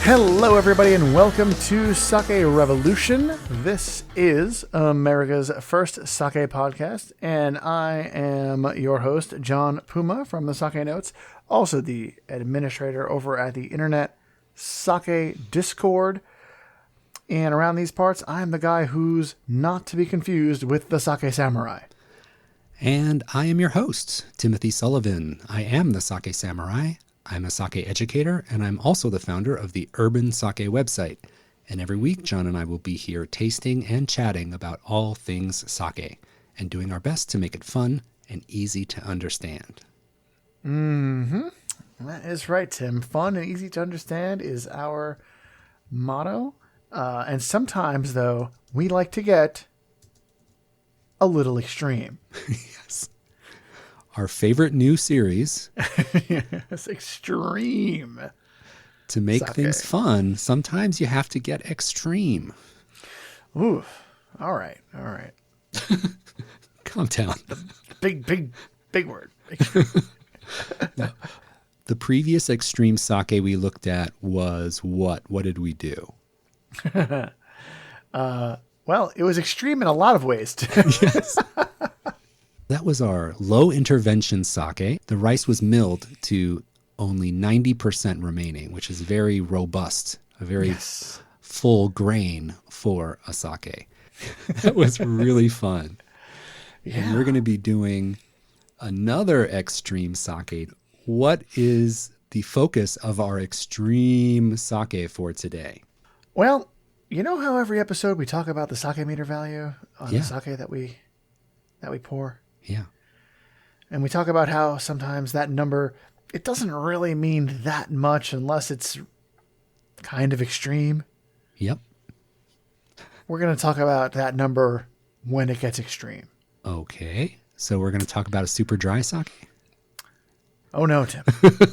Hello, everybody, and welcome to Sake Revolution. This is America's first sake podcast, and I am your host, John Puma from the Sake Notes, also the administrator over at the Internet Sake Discord. And around these parts, I'm the guy who's not to be confused with the Sake Samurai. And I am your host, Timothy Sullivan. I am the Sake Samurai. I'm a sake educator, and I'm also the founder of the Urban Sake website. And every week, John and I will be here tasting and chatting about all things sake and doing our best to make it fun and easy to understand. Mm-hmm. That is right, Tim. Fun and easy to understand is our motto. And sometimes, though, we like to get a little extreme. Yes. Our favorite new series. Yes, extreme. To make Sake. things fun, sometimes you have to get extreme. Ooh, all right. Calm down. Big word. Now, the previous extreme sake we looked at was what? What did we do? Well, it was extreme in a lot of ways, too. Yes. That was our low intervention sake. The rice was milled to only 90% remaining, which is very robust, a very full grain for a sake. That was really fun. Yeah. And we're going to be doing another extreme sake. What is the focus of our extreme sake for today? Well, you know how every episode we talk about the sake meter value on the sake that we pour? Yeah. And we talk about how sometimes that number, it doesn't really mean that much unless it's kind of extreme. Yep. We're going to talk about that number when it gets extreme. Okay. So we're going to talk about a super dry sake? Oh no, Tim.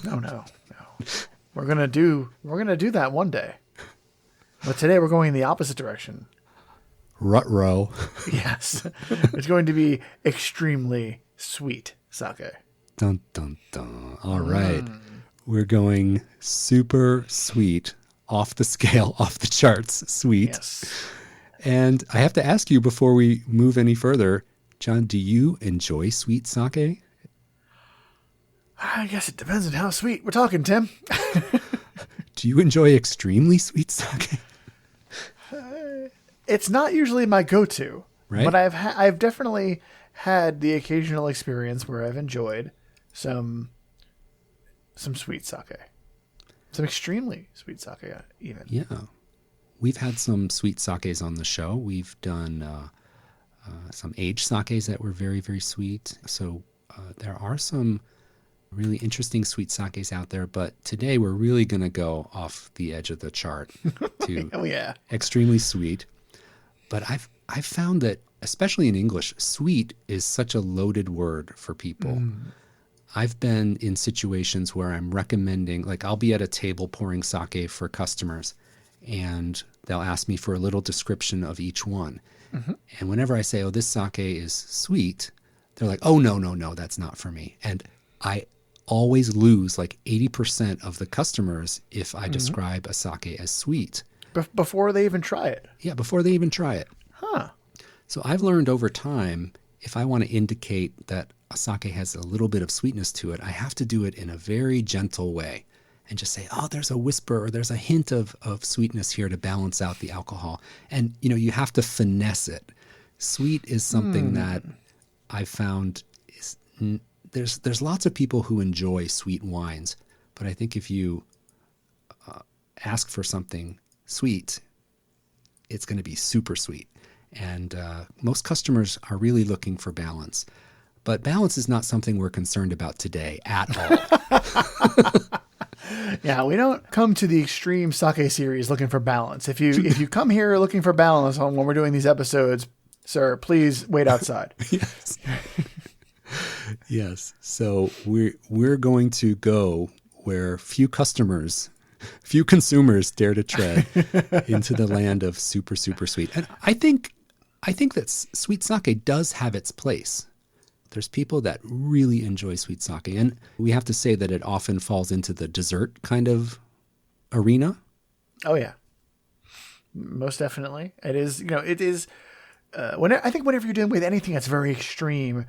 No. We're going to do that one day. But today we're going in the opposite direction. Ruh-roh. Yes. It's going to be extremely sweet sake. Dun, dun, dun. All right. We're going super sweet, off the scale, off the charts, sweet. Yes. And I have to ask you before we move any further, John, do you enjoy sweet sake? I guess it depends on how sweet we're talking, Tim. Do you enjoy extremely sweet sake? It's not usually my go-to, right? But I've definitely had the occasional experience where I've enjoyed some sweet sake, some extremely sweet sake, even. Yeah, we've had some sweet sakes on the show. We've done some aged sakes that were very, very sweet. So there are some really interesting sweet sakes out there, but today we're really going to go off the edge of the chart to extremely sweet. But I've found that, especially in English, sweet is such a loaded word for people. I've been in situations where I'm recommending, like I'll be at a table pouring sake for customers, and they'll ask me for a little description of each one. Mm-hmm. And whenever I say, oh, this sake is sweet, they're like, oh, no, that's not for me. And I always lose like 80% of the customers if I describe a sake as sweet. Before they even try it. Yeah, before they even try it. Huh. So I've learned over time, if I want to indicate that a sake has a little bit of sweetness to it, I have to do it in a very gentle way and just say, oh, there's a whisper or there's a hint of sweetness here to balance out the alcohol. And, you have to finesse it. Sweet is something that I've found is there's lots of people who enjoy sweet wines, but I think if you ask for something sweet, it's going to be super sweet. And most customers are really looking for balance. But balance is not something we're concerned about today at all. Yeah, we don't come to the extreme sake series looking for balance. If you come here looking for balance when we're doing these episodes, sir, please wait outside. Yes. Yes. So we're going to go where few consumers dare to tread into the land of super, super sweet. And I think that sweet sake does have its place. There's people that really enjoy sweet sake, and we have to say that it often falls into the dessert kind of arena. Oh yeah, most definitely. It is. It is. I think whenever you're dealing with anything that's very extreme,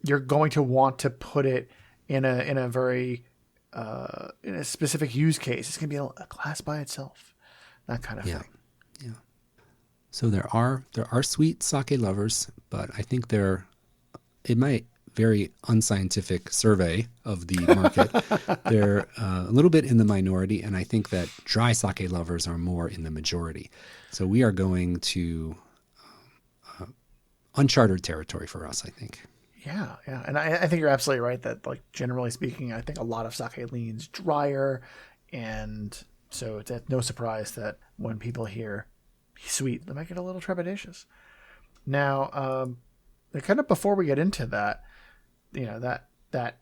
you're going to want to put it in a very in a specific use case. It's going to be a class by itself, that kind of Yeah. thing. Yeah. So there are sweet sake lovers, but I think in my very unscientific survey of the market, they're a little bit in the minority, and I think that dry sake lovers are more in the majority. So we are going to uncharted territory for us, I think. Yeah, yeah, and I think you're absolutely right that, like, generally speaking, I think a lot of sake leans drier, and so it's no surprise that when people hear sweet, they might get a little trepidatious. Now, kind of before we get into that, that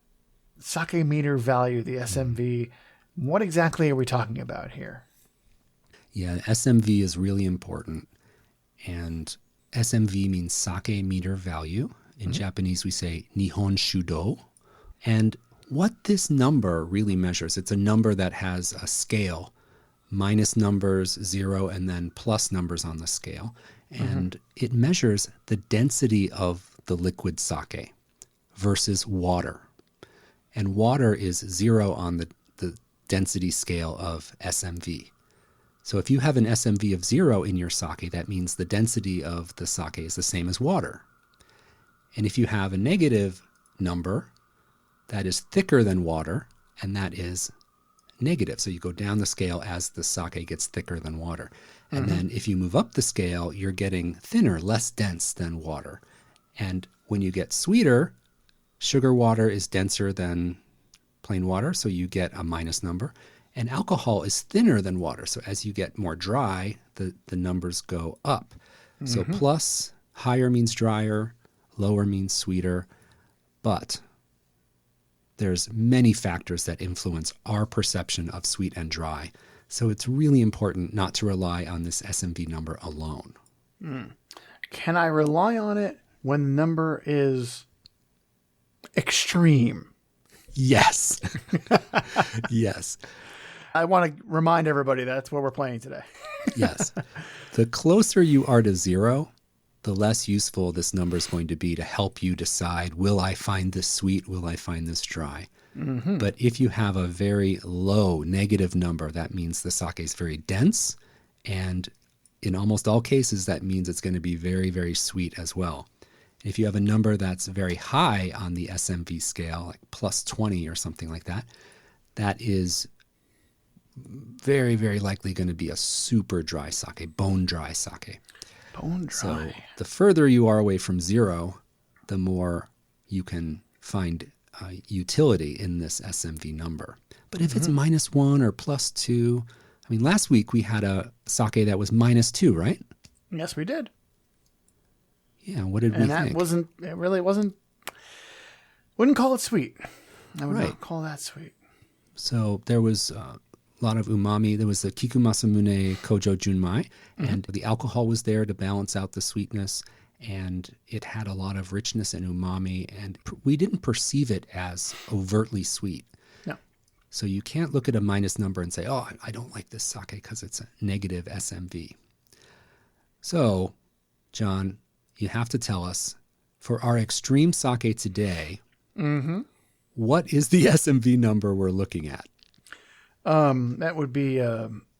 sake meter value, the SMV, what exactly are we talking about here? Yeah, SMV is really important, and SMV means sake meter value. In Japanese, we say Nihon Shudo. And what this number really measures, it's a number that has a scale, minus numbers, 0, and then plus numbers on the scale. And it measures the density of the liquid sake versus water. And water is 0 on the density scale of SMV. So if you have an SMV of 0 in your sake, that means the density of the sake is the same as water. And if you have a negative number, that is thicker than water, and that is negative. So you go down the scale as the sake gets thicker than water. And then if you move up the scale, you're getting thinner, less dense than water. And when you get sweeter, sugar water is denser than plain water, so you get a minus number. And alcohol is thinner than water. So as you get more dry, the numbers go up. So plus, higher means drier, lower means sweeter, but there's many factors that influence our perception of sweet and dry. So it's really important not to rely on this SMV number alone. Can I rely on it when the number is extreme? Yes. Yes. I want to remind everybody that's what we're playing today. Yes. The closer you are to 0, the less useful this number is going to be to help you decide, will I find this sweet? Will I find this dry? But if you have a very low negative number, that means the sake is very dense. And in almost all cases, that means it's going to be very, very sweet as well. If you have a number that's very high on the SMV scale, like plus 20 or something like that, that is very, very likely going to be a super dry sake, bone dry sake. Bone dry. So the further you are away from 0, the more you can find utility in this SMV number. But if it's minus 1 or plus 2, I mean, last week we had a sake that was minus 2, right? Yes, we did. Yeah, what did we And think? it really wasn't, wouldn't call it sweet. I would Right. not call that sweet. So there was a lot of umami. There was the Kiku Masamune Kojo Junmai, and the alcohol was there to balance out the sweetness, and it had a lot of richness and umami, and we didn't perceive it as overtly sweet. No. So you can't look at a minus number and say, oh, I don't like this sake because it's a negative SMV. So, John, you have to tell us, for our extreme sake today, what is the SMV number we're looking at? That would be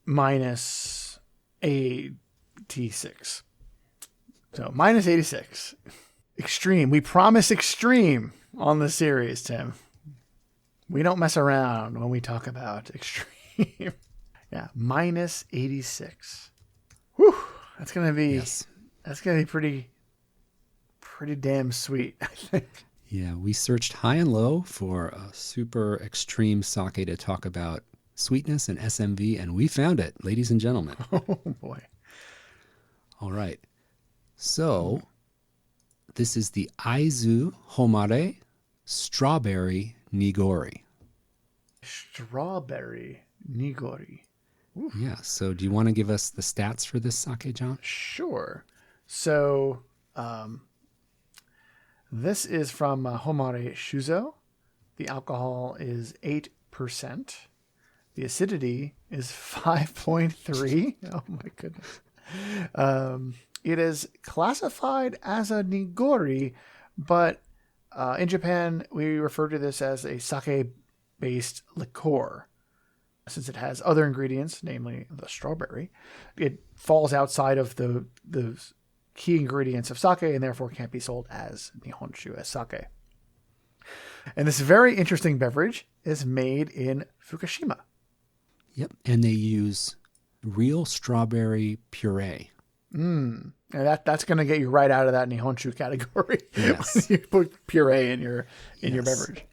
minus 86. So minus 86. Extreme. We promise extreme on the series, Tim. We don't mess around when we talk about extreme. Yeah, minus 86. Whew. That's gonna be pretty damn sweet, I think. Yeah, we searched high and low for a super extreme sake to talk about sweetness and SMV, and we found it, ladies and gentlemen. Oh boy. All right. So this is the Aizu Homare Strawberry Nigori. Strawberry nigori. Yeah. So do you want to give us the stats for this sake, John? Sure. So, this is from Homare Shuzo. The alcohol is 8%. The acidity is 5.3. Oh my goodness. It is classified as a nigori, but in Japan, we refer to this as a sake-based liqueur. Since it has other ingredients, namely the strawberry, it falls outside of the key ingredients of sake and therefore can't be sold as nihonshu, as sake. And this very interesting beverage is made in Fukushima. Yep. And they use real strawberry puree. And that's going to get you right out of that nihonshu category. Yes. You put puree in your beverage.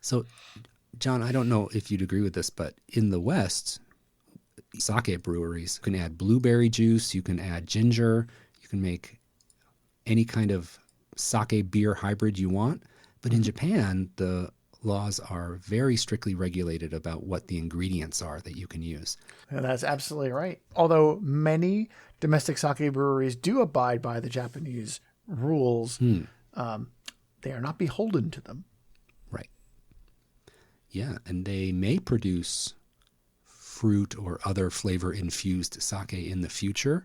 So, John, I don't know if you'd agree with this, but in the West, sake breweries can add blueberry juice, you can add ginger, you can make any kind of sake beer hybrid you want. But in Japan, the laws are very strictly regulated about what the ingredients are that you can use. And that's absolutely right. Although many domestic sake breweries do abide by the Japanese rules, they are not beholden to them. Right. Yeah, and they may produce fruit or other flavor-infused sake in the future.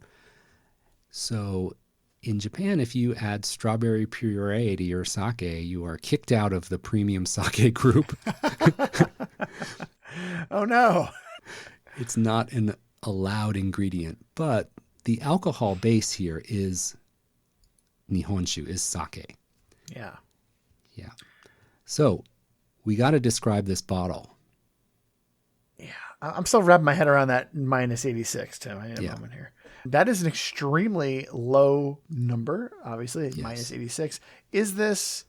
So in Japan, if you add strawberry puree to your sake, you are kicked out of the premium sake group. Oh, no. It's not an allowed ingredient, but the alcohol base here is nihonshu, is sake. Yeah. Yeah. So we got to describe this bottle. Yeah. I'm still wrapping my head around that minus 86, Tim. I need a moment here. That is an extremely low number, obviously, minus 86. Is this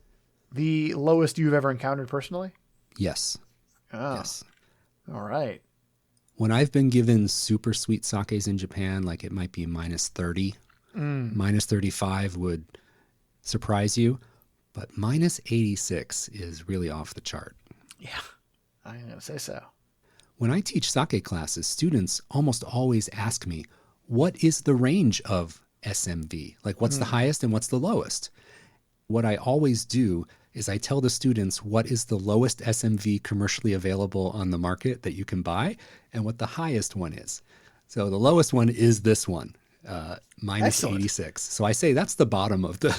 the lowest you've ever encountered personally? Yes. Oh. Yes. All right. When I've been given super sweet sakes in Japan, like it might be minus 30, minus 35 would surprise you, but minus 86 is really off the chart. Yeah, I'm going to say so. When I teach sake classes, students almost always ask me, what is the range of SMV? Like what's the highest and what's the lowest? What I always do is I tell the students what is the lowest SMV commercially available on the market that you can buy and what the highest one is. So the lowest one is this one, minus 86. So I say that's the bottom of the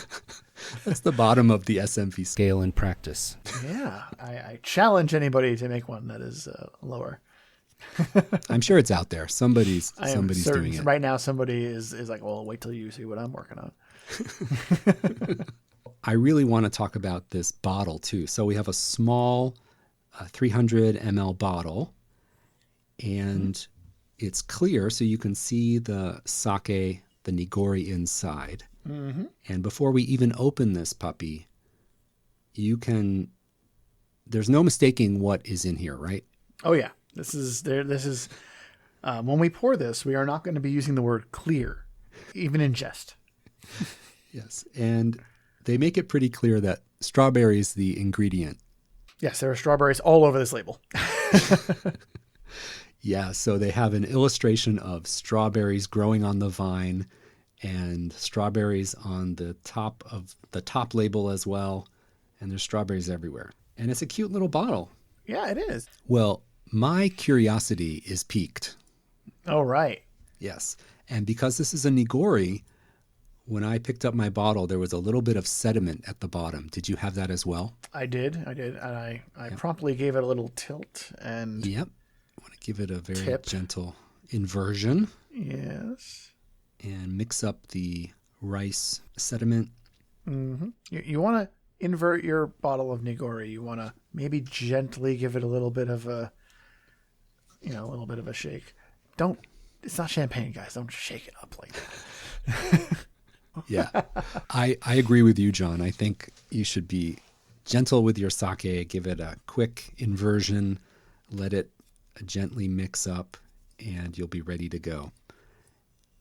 that's the bottom of the SMV scale in practice. Yeah, I challenge anybody to make one that is lower. I'm sure it's out there. Somebody's doing it. Right now, somebody is like, well, wait till you see what I'm working on. I really want to talk about this bottle too. So we have a small 300 ml bottle, and it's clear, so you can see the sake, the nigori inside. Mm-hmm. And before we even open this puppy, there's no mistaking what is in here, right? Oh yeah. This is when we pour this, we are not going to be using the word clear, even in jest. Yes. And they make it pretty clear that strawberry is the ingredient. Yes, there are strawberries all over this label. Yeah. So they have an illustration of strawberries growing on the vine and strawberries on the top of the top label as well. And there's strawberries everywhere. And it's a cute little bottle. Yeah, it is. Well, my curiosity is piqued. Oh, right. Yes. And because this is a nigori, when I picked up my bottle, there was a little bit of sediment at the bottom. Did you have that as well? I did. And I promptly gave it a little tilt. And yep. I want to give it a very gentle inversion. Yes. And mix up the rice sediment. Mm-hmm. You want to invert your bottle of nigori. You want to maybe gently give it a little bit of a shake. It's not champagne, guys. Don't shake it up like that. Yeah. I agree with you, John. I think you should be gentle with your sake. Give it a quick inversion. Let it gently mix up, and you'll be ready to go.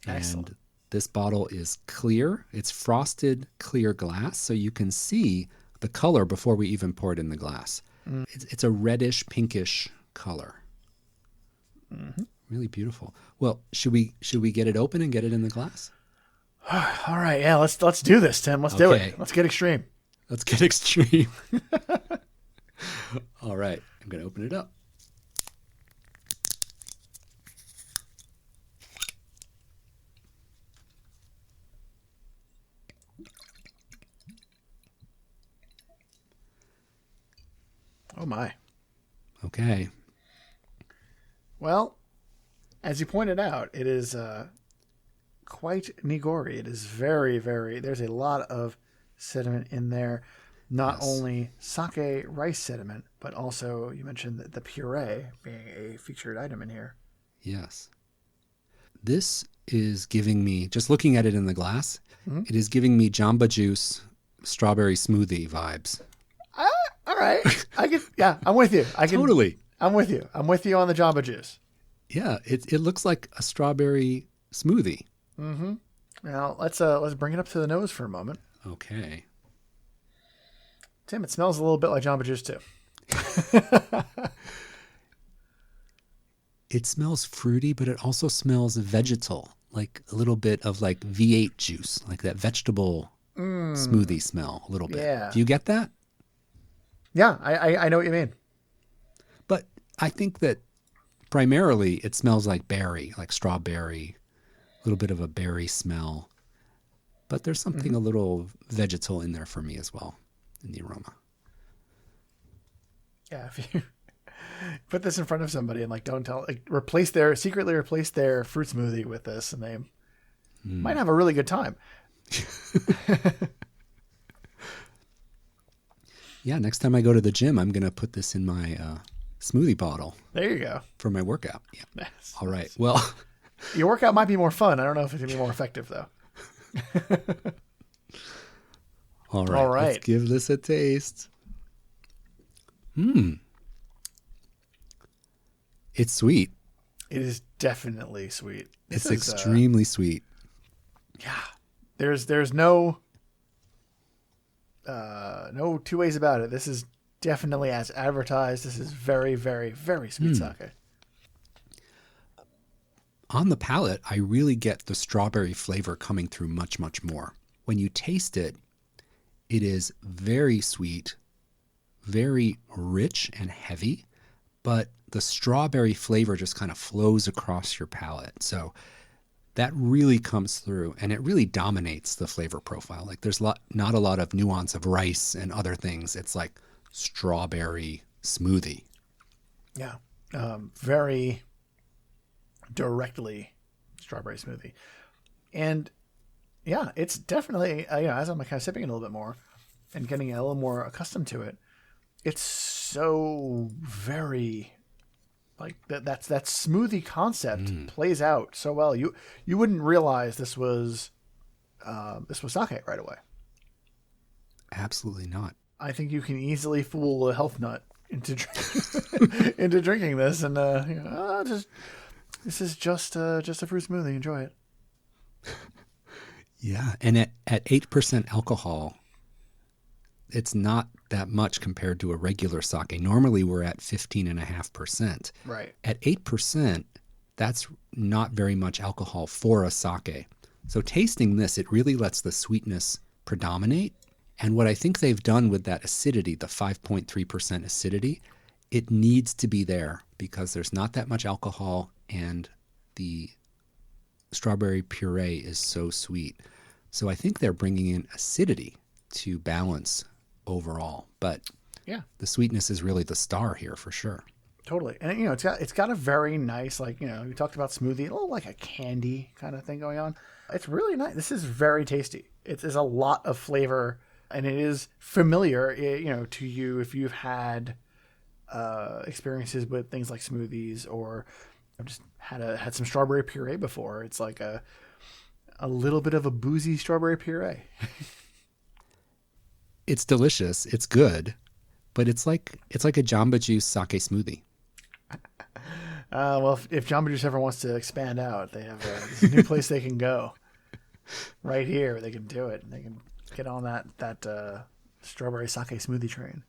Excellent. And this bottle is clear. It's frosted clear glass, so you can see the color before we even pour it in the glass. It's a reddish, pinkish color. Mm-hmm. Really beautiful. Well, should we get it open and get it in the glass? All right, yeah, let's do this, Tim. Let's do it. Let's get extreme. Let's get extreme. All right, I'm going to open it up. Oh, my. Okay. Well, as you pointed out, it is quite nigori. It is very, very, there's a lot of sediment in there. Not only sake rice sediment, but also you mentioned the puree being a featured item in here. Yes. This is giving me, just looking at it in the glass, it is giving me Jamba Juice strawberry smoothie vibes. All right. I'm with you. Totally. I'm with you. I'm with you on the Jamba Juice. Yeah, it looks like a strawberry smoothie. Mm-hmm. Now let's bring it up to the nose for a moment. Okay. Tim, it smells a little bit like Jamba Juice too. It smells fruity, but it also smells vegetal, like a little bit of like V8 juice, like that vegetable smoothie smell a little bit. Yeah. Do you get that? Yeah, I know what you mean. But I think that primarily it smells like berry, like strawberry, a little bit of a berry smell. But there's something a little vegetal in there for me as well in the aroma. Yeah, if you put this in front of somebody and don't tell, secretly replace their fruit smoothie with this, and they might have a really good time. Yeah, next time I go to the gym, I'm going to put this in my smoothie bottle. There you go. For my workout. Yeah. Yes. All right. Well, your workout might be more fun. I don't know if it's going to be more effective, though. All right. Let's give this a taste. It's sweet. It is definitely sweet. It's extremely sweet. Yeah. There's no two ways about it. This is definitely as advertised. This is very, very, very sweet sake. On the palate, I really get the strawberry flavor coming through much, much more. When you taste it, it is very sweet, very rich and heavy, but the strawberry flavor just kind of flows across your palate. So that really comes through, and it really dominates the flavor profile. Like there's not a lot of nuance of rice and other things. It's like strawberry smoothie. Yeah. Very directly strawberry smoothie. And yeah, it's definitely, as I'm kind of sipping it a little bit more and getting a little more accustomed to it, it's so very that smoothie concept plays out so well. You wouldn't realize this was sake right away. Absolutely not. I think you can easily fool a health nut into into drinking this, and this is just a fruit smoothie. Enjoy it. Yeah, and at 8% alcohol, it's not that much compared to a regular sake. Normally, we're at 15.5%. Right. At 8%, that's not very much alcohol for a sake. So tasting this, it really lets the sweetness predominate. And what I think they've done with that acidity, the 5.3% acidity, it needs to be there because there's not that much alcohol and the strawberry puree is so sweet. So I think they're bringing in acidity to balance overall. But yeah, the sweetness is really the star here for sure. Totally. And it's got a very nice, we talked about smoothie, a little like a candy kind of thing going on. It's really nice. This is very tasty. There's a lot of flavor, and it is familiar, to you if you've had experiences with things like smoothies, or I've just had some strawberry puree before. It's like a little bit of a boozy strawberry puree. It's delicious. It's good, but it's like a Jamba Juice sake smoothie. Well, if Jamba Juice ever wants to expand out, they have a new place they can go. Right here, they can do it. They can get on that strawberry sake smoothie train.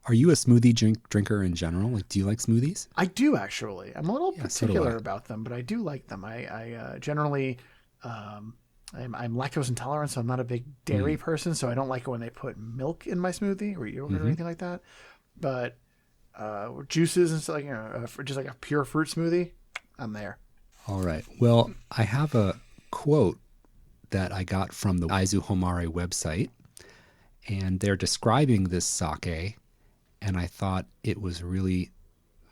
Are you a smoothie drinker in general? Like, do you like smoothies? I do, actually. I'm a little particular about them, but I do like them. I generally, I'm lactose intolerant, so I'm not a big dairy person, so I don't like it when they put milk in my smoothie or yogurt or anything like that. But juices and stuff, just like a pure fruit smoothie, I'm there. All right. Well, I have a quote that I got from the Aizu Homare website, and they're describing this sake and I thought it was really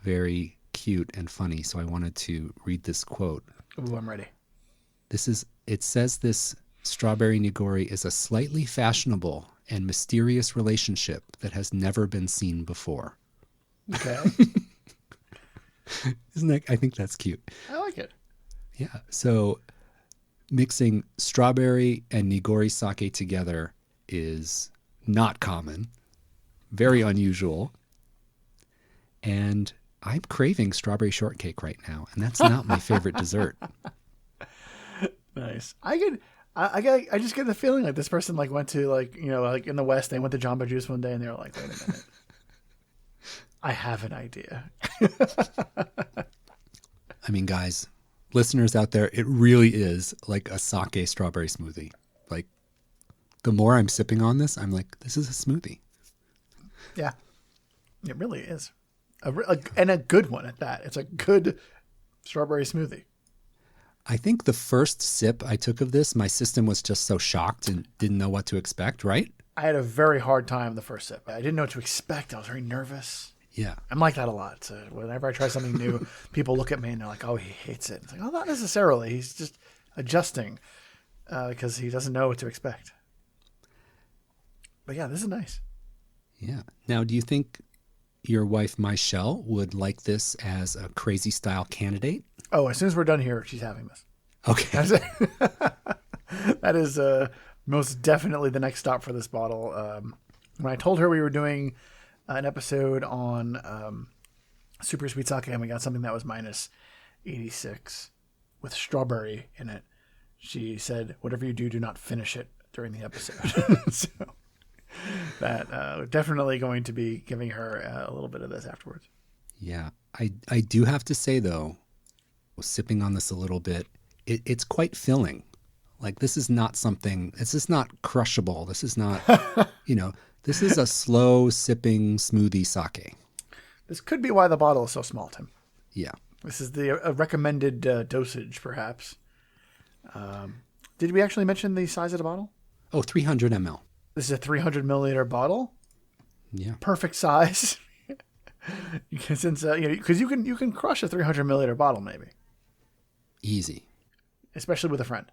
very cute and funny, so I wanted to read this quote. Ooh, I'm ready. It says this strawberry nigori is a slightly fashionable and mysterious relationship that has never been seen before. Okay. I think that's cute. I like it. Yeah. So mixing strawberry and nigori sake together is not common, very unusual. And I'm craving strawberry shortcake right now, and that's not my favorite dessert. Nice. I just get the feeling like this person like went to like, you know, like in the West, they went to Jamba Juice one day and they were like, wait a minute. I have an idea. I mean, guys, listeners out there, it really is like a sake strawberry smoothie. Like, the more I'm sipping on this, I'm like, this is a smoothie. Yeah, it really is. And a good one at that. It's a good strawberry smoothie. I think the first sip I took of this, my system was just so shocked and didn't know what to expect, right? I had a very hard time the first sip. I didn't know what to expect. I was very nervous. Yeah. I'm like that a lot. So whenever I try something new, people look at me and they're like, oh, he hates it. It's like, oh, not necessarily. He's just adjusting because he doesn't know what to expect. But yeah, this is nice. Yeah. Now, do you think your wife, Michelle, would like this as a crazy style candidate? Oh, as soon as we're done here, she's having this. Okay. That is most definitely the next stop for this bottle. When I told her we were doing an episode on super sweet sake and we got something that was minus 86 with strawberry in it, she said, whatever you do, do not finish it during the episode. So that definitely going to be giving her a little bit of this afterwards. Yeah. I do have to say, though, sipping on this a little bit, it's quite filling. Like, this is not crushable. This is not, this is a slow sipping smoothie sake. This could be why the bottle is so small, Tim. Yeah. This is the recommended dosage, perhaps. Did we actually mention the size of the bottle? Oh, 300 ml. This is a 300 milliliter bottle. Yeah. Perfect size. Because you can crush a 300 milliliter bottle, maybe. Easy. Especially with a friend.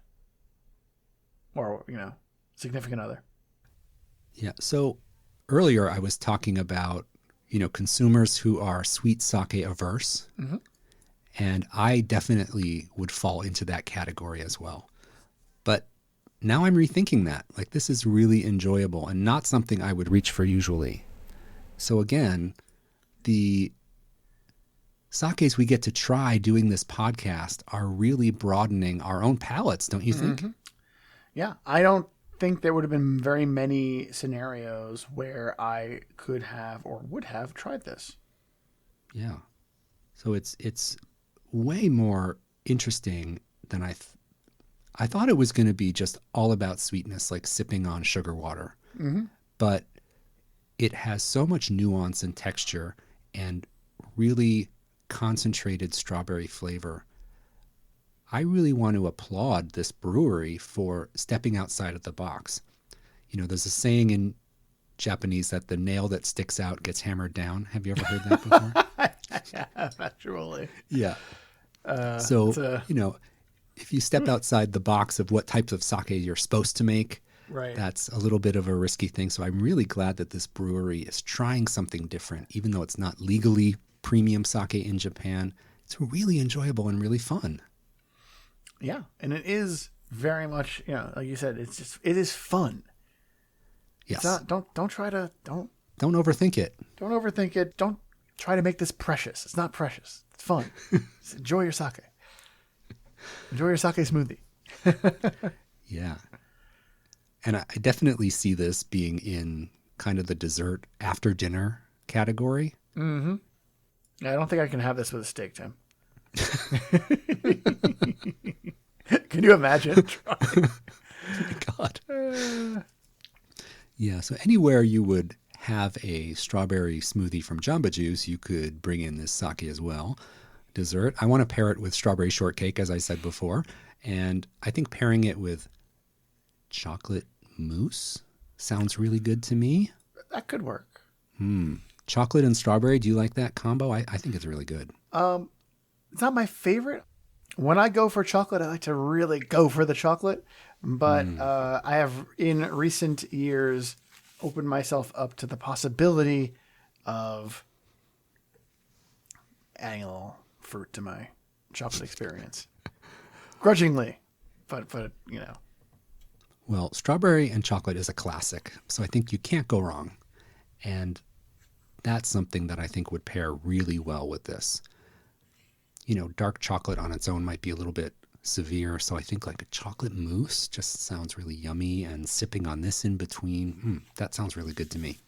Or, significant other. Yeah. So earlier I was talking about, consumers who are sweet sake averse. Mm-hmm. And I definitely would fall into that category as well. But now I'm rethinking that. Like, this is really enjoyable and not something I would reach for usually. So again, the sakes we get to try doing this podcast are really broadening our own palates, don't you think? Mm-hmm. Yeah, I don't think there would have been very many scenarios where I could have or would have tried this. Yeah. So it's way more interesting than I thought it was going to be just all about sweetness, like sipping on sugar water. Mm-hmm. But it has so much nuance and texture and really concentrated strawberry flavor. I really want to applaud this brewery for stepping outside of the box. There's a saying in Japanese that the nail that sticks out gets hammered down. Have you ever heard that before? Yeah, actually. Yeah. If you step outside the box of what types of sake you're supposed to make, right, that's a little bit of a risky thing. So I'm really glad that this brewery is trying something different, even though it's not legally premium sake in Japan. It's really enjoyable and really fun. Yeah, and it is very much, like you said, it is fun. Yes. It's not, don't overthink it. Don't overthink it. Don't try to make this precious. It's not precious. It's fun. Just enjoy your sake. Enjoy your sake smoothie. Yeah. And I definitely see this being in kind of the dessert after dinner category. Mm-hmm. Yeah, I don't think I can have this with a steak, Tim. Can you imagine? God. Yeah, so anywhere you would have a strawberry smoothie from Jamba Juice, you could bring in this sake as well. Dessert. I want to pair it with strawberry shortcake, as I said before. And I think pairing it with chocolate mousse sounds really good to me. That could work. Chocolate and strawberry, do you like that combo? I think it's really good. It's not my favorite. When I go for chocolate, I like to really go for the chocolate. But I have, in recent years, opened myself up to the possibility of adding a little fruit to my chocolate experience. Grudgingly, but you know. Well, strawberry and chocolate is a classic, so I think you can't go wrong. And that's something that I think would pair really well with this. You know, dark chocolate on its own might be a little bit severe, so I think like a chocolate mousse just sounds really yummy, and sipping on this in between, that sounds really good to me.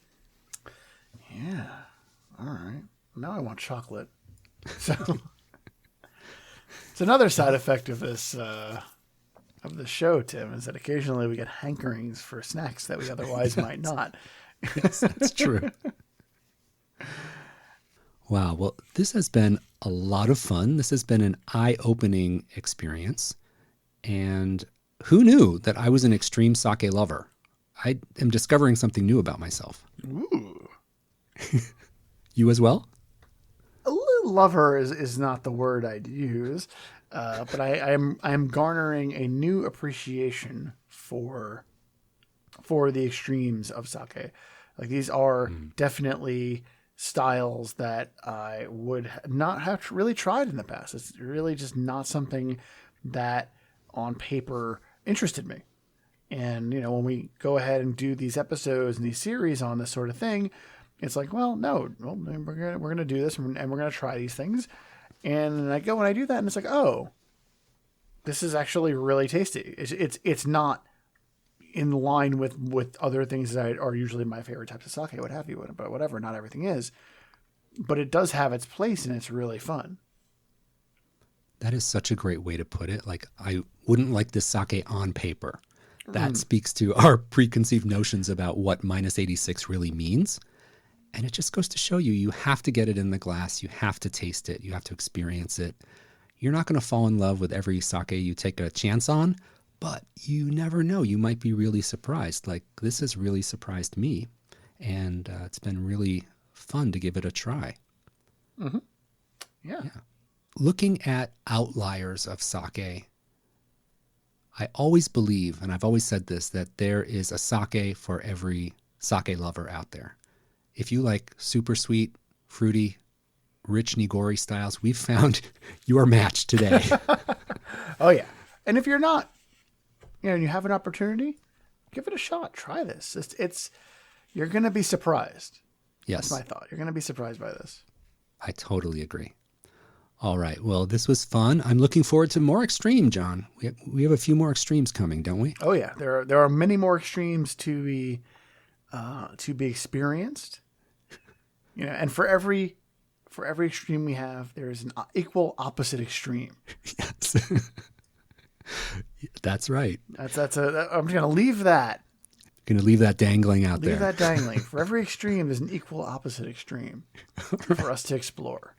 Yeah. All right. Now I want chocolate. So it's another side effect of this of the show, Tim, is that occasionally we get hankerings for snacks that we otherwise might not. Yes, that's true. Wow. Well, this has been a lot of fun. This has been an eye-opening experience. And who knew that I was an extreme sake lover? I am discovering something new about myself. Ooh. You as well? A little lover is not the word I'd use, but I'm garnering a new appreciation for the extremes of sake. Like, these are definitely styles that I would not have really tried in the past. It's really just not something that on paper interested me. And, you know, when we go ahead and do these episodes and these series on this sort of thing, it's like, well, no, we're gonna do this and we're gonna try these things. And I go and I do that, and it's like, oh, this is actually really tasty. It's not in line with other things that are usually my favorite types of sake, what have you, but whatever, not everything is. But it does have its place, and it's really fun. That is such a great way to put it. Like, I wouldn't like this sake on paper. That speaks to our preconceived notions about what -86 really means. And it just goes to show you, you have to get it in the glass. You have to taste it. You have to experience it. You're not going to fall in love with every sake you take a chance on, but you never know. You might be really surprised. Like, this has really surprised me. And it's been really fun to give it a try. Mm-hmm. Yeah. Looking at outliers of sake, I always believe, and I've always said this, that there is a sake for every sake lover out there. If you like super sweet, fruity, rich nigori styles, we've found your match today. Oh, yeah. And if you're not, you know, and you have an opportunity, give it a shot. Try this. It's you're going to be surprised. Yes. That's my thought. You're going to be surprised by this. I totally agree. All right. Well, this was fun. I'm looking forward to more extreme, John. We have a few more extremes coming, don't we? Oh, yeah. There are many more extremes to be experienced. You know, and for every extreme we have, there is an equal opposite extreme. Yes. That's right. I'm just going to leave that. Going to leave that dangling out there. Leave that dangling. For every extreme, there's an equal opposite extreme for us to explore.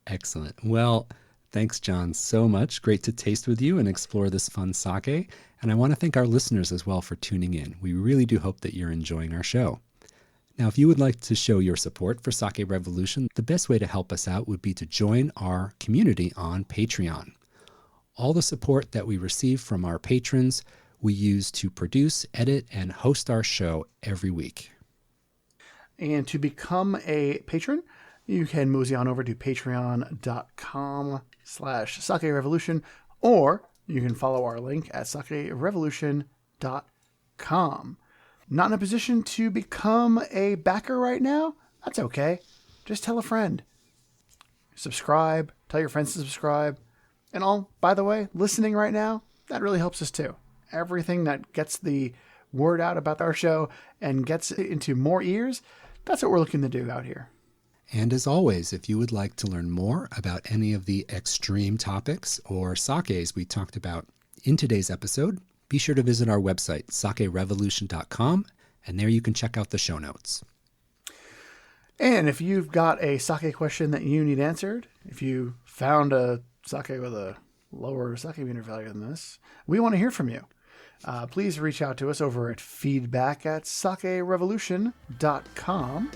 Excellent. Well, thanks, John, so much. Great to taste with you and explore this fun sake. And I want to thank our listeners as well for tuning in. We really do hope that you're enjoying our show. Now, if you would like to show your support for Sake Revolution, the best way to help us out would be to join our community on Patreon. All the support that we receive from our patrons, we use to produce, edit, and host our show every week. And to become a patron, you can mosey on over to patreon.com/Sake Revolution, or you can follow our link at sakerevolution.com. Not in a position to become a backer right now? That's okay. Just tell a friend. Subscribe. Tell your friends to subscribe. And by the way, listening right now, that really helps us too. Everything that gets the word out about our show and gets it into more ears, that's what we're looking to do out here. And as always, if you would like to learn more about any of the extreme topics or sakes we talked about in today's episode, be sure to visit our website, sakerevolution.com, and there you can check out the show notes. And if you've got a sake question that you need answered, if you found a sake with a lower sake meter value than this, we want to hear from you. Please reach out to us over at feedback@sakerevolution.com.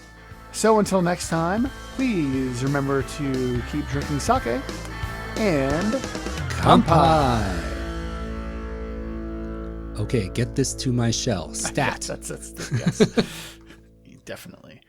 So until next time, please remember to keep drinking sake and Kanpai. Okay, get this to my shell. Stat. Yes, yes. Definitely.